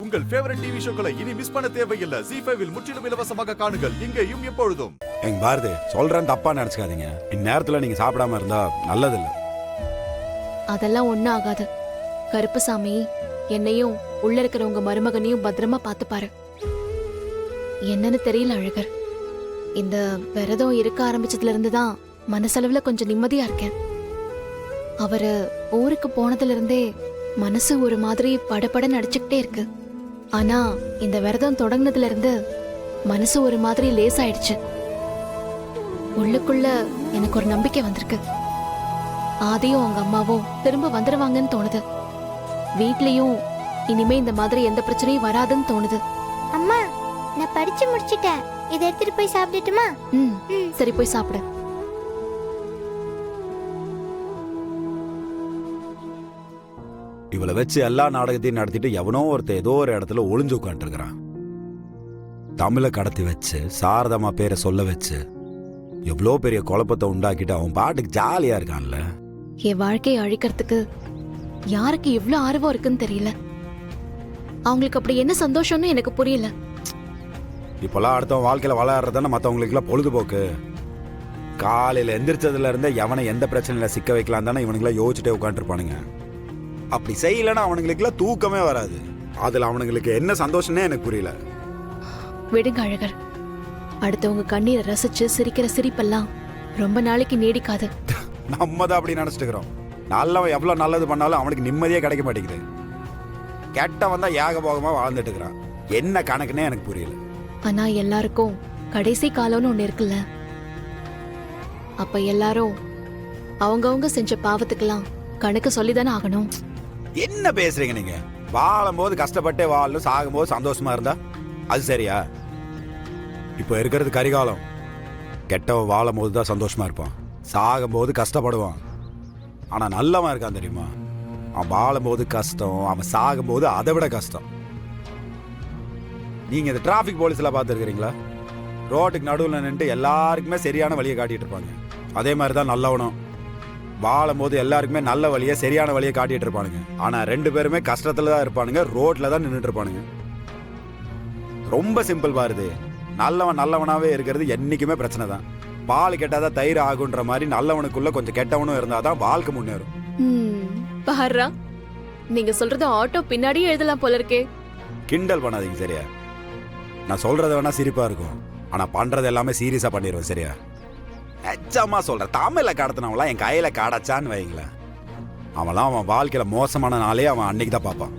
உங்கள் favourite TV ஷோக்களை இனி miss பண்ண தேவையில்லை. ZEE5 இல் முற்றிலும் இலவசமாக காணுங்கள், இங்கேயும் எப்பொழுதும். எங்க பாரதி சொல்றேன், தப்பா நினைச்சுக்காதீங்க. இந்நேரத்துல நீங்க சாப்பிடாம இருந்தா நல்லதில்ல. அதெல்லாம் ஒண்ணும் ஆகாது. கருப்பசாமி என்னையும் உள்ள இருக்கிற உங்க மருமகனையும் பத்திரமா பாத்துப்பாரு. என்னன்னு தெரியல அழகர், இந்த விரதம் இருக்க ஆரம்பிச்சதுல இருந்துதான் மனசளவுல கொஞ்சம் நிம்மதியா இருக்கேன். அவரு ஊருக்கு போனதுல இருந்தே மனசு ஒரு மாதிரி படபட நடிச்சுக்கிட்டே இருக்கு. ஆனா இந்த விரதம் தொடங்கினதுல இருந்து மனசு ஒரு மாதிரி லேசாயிடுச்சு. உள்ளுக்குள்ள எனக்கு ஒரு நம்பிக்கை வந்திருக்கு. ஆதியும் அவங்க அம்மாவும் திரும்ப வந்துடுவாங்கன்னு தோணுது. வீட்லயும் இனிமே இந்த மாதிரி எந்த பிரச்சனையும் வராதுன்னு தோணுது. அம்மா, நான் படிச்சு முடிச்சிட்டேன். இதை எடுத்துட்டு போய் சாப்பிட்டுட்டுமா? சரி, போய் சாப்பிடு. இவளை வச்சு எல்லா நாடகத்தையும் நடத்திட்டு எவனோ ஒருத்தர் ஏதோ ஒரு இடத்துல ஒளிஞ்சு உட்காந்துருக்கிறான். தமிழை கடத்தி வச்சு சாரதாமா பேரை சொல்ல வச்சு எவ்வளோ பெரிய குழப்பத்தை உண்டாக்கிட்டு அவன் பாட்டுக்கு ஜாலியா இருக்கான்ல. என் வாழ்க்கையை அழிக்கிறதுக்கு யாருக்கு எவ்வளவு ஆர்வம் இருக்குன்னு தெரியல. அவங்களுக்கு அப்படி என்ன சந்தோஷம்னு எனக்கு புரியல. இப்பெல்லாம் அடுத்தவன் வாழ்க்கையில விளையாடுறதானே மற்றவங்களுக்குலாம் பொழுதுபோக்கு. காலையில எந்திரிச்சதுல இருந்தே எவனை எந்த பிரச்சனையில சிக்க வைக்கலாம் தானே இவனுக்குலாம் யோசிச்சுட்டே உட்காந்துருப்பானுங்க. அப்படி செய்யலன்னா அவனுங்களுக்குலாம் தூக்கமே வராது. அதுல அவனுங்களுக்கு என்ன சந்தோஷம்னே எனக்கு புரியல. விடுங்க அழகர், அடுத்தவங்க கண்ணீரை ரசிச்சு சிரிக்கிற சிரிப்பெல்லாம் ரொம்ப நாளைக்கு நீடிக்காது. நம்ம தான் அப்படி நினைச்சிட்டு இருக்கிறோம். நல்லவன் எவ்வளவு நல்லது பண்ணாலும் அவனுக்கு நிம்மதியே கிடைக்க மாட்டேங்குது. கெட்டவன் தான் ஏகபோகமா வாழ்ந்துட்டு இருக்கிறான். என்ன கணக்குன்னே எனக்கு புரியல. ஆனா எல்லாருக்கும் கடைசி காலம்னு ஒண்ணு இருக்குல்ல. அப்ப எல்லாரும் அவங்கவங்க செஞ்ச பாவத்துக்கெல்லாம் கணக்கு சொல்லிதானே ஆகணும். என்ன பேசுறீங்க நீங்க? வாழும் போது கஷ்டப்பட்டே வாழணும், சாகும் போது சந்தோஷமா இருந்தா அது சரியா? இப்ப இருக்கிறது கரிகாலம். கெட்டவன் வாழும் போது தான் சந்தோஷமா இருப்பான், சாகும் போது கஷ்டப்படுவான். ஆனா நல்லவன் இருக்கான் தெரியுமா, அவன் வாழும் போது கஷ்டம், அவன் சாகும் போது அதை விட கஷ்டம். நீங்க இந்த டிராபிக் போலீஸ்ல பாத்துருக்கீங்களா? ரோட்டுக்கு நடுவில் நின்று எல்லாருக்குமே சரியான வழியை காட்டிட்டு இருப்பாங்க. அதே மாதிரிதான் நல்லவனும் வாழும் போது எல்லாருக்குமே நல்ல வழியை சரியான வழியை காட்டிட்டு இருப்பானுங்க. ஆனா ரெண்டு பேருமே கஷ்டத்துல தான் இருப்பானுங்க, ரோட்ல தான் நின்றுட்டு இருப்பானுங்க. ரொம்ப சிம்பிள் பாருது. நல்லவன் நல்லவனாவே இருக்கிறது என்னைக்குமே பிரச்சனை தான். பால் கெட்டாதான் தயிர் ஆகுன்ற மாதிரி நல்லவனுக்குள்ள கொஞ்சம் கெட்டவனும் இருந்தாதான் வாழ்க்கை முன்னேறும். பாருடா, நீங்க சொல்றது ஆட்டோ பின்னாடியே எழுதலாம் போல இருக்கே. கிண்டல் பண்ணாதீங்க சரியா? நான் சொல்றது வேணா சிரிப்பா இருக்கும், ஆனா பண்றது எல்லாமே சீரியஸா பண்ணிடுவேன் சரியா? நிஜமா சொல்றேன், தமிழ்ல கடத்தினவங்களாம் என் கையில காடச்சான்னு வைங்களேன், அவன்லாம் அவன் வாழ்க்கையில மோசமான நாளே அவன் அன்னைக்கு தான் பார்ப்பான்.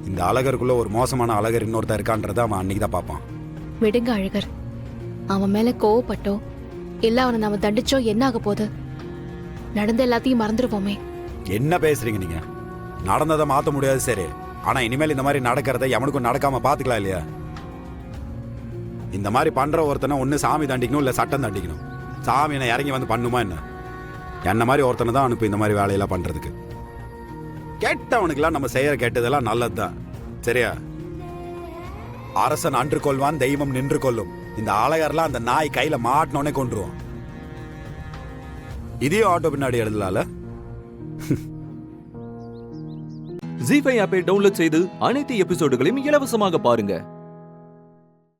இந்த அழகருக்குள்ள ஒரு மோசமான அழகர் இன்னொருத்தர் இருக்கான்றதை அவன் அன்னைக்கு தான் பார்ப்பான். விடுங்க அழகர், அவன் மேல கோவப்பட்டோ இல்ல அவனை நாம தண்டிச்சோ என்ன ஆக போகுது? நடந்த எல்லாத்தையும் மறந்துடுவோமே. என்ன பேசுறீங்க நீங்க? நடந்ததை மாத்த முடியாது சரி, ஆனா இனிமேல் இந்த மாதிரி நடக்கிறத எவனுக்கும் நடக்காம பாத்துக்கலாம் இல்லையா? இந்த மாதிரி பண்ற ஒருத்தனை ஒண்ணு சாமி தண்டிக்கணும் இல்ல சட்டம் தண்டிக்கணும். சாமி என்ன இறங்கி வந்து பண்ணுமா என்ன? என்ன மாதிரி ஒருத்தனை தான் அனுப்பு இந்த மாதிரி வேலையெல்லாம் பண்றதுக்கு. கெட்டவனுக்கெல்லாம் நம்ம செய்யற கெட்டதெல்லாம் நல்லதுதான் சரியா? அரசன் அன்று கொள்வான், தெய்வம் நின்று கொள்ளும். இந்த அழகர்லாம் அந்த நாய் கையில மாட்டினோடனே கொண்டுருவான். இதையும் ஆட்டோ பின்னாடி எழுதலால. ZEE5 ஆப்பை டவுன்லோட் செய்து அனைத்து எபிசோடுகளையும் இலவசமாக பாருங்க.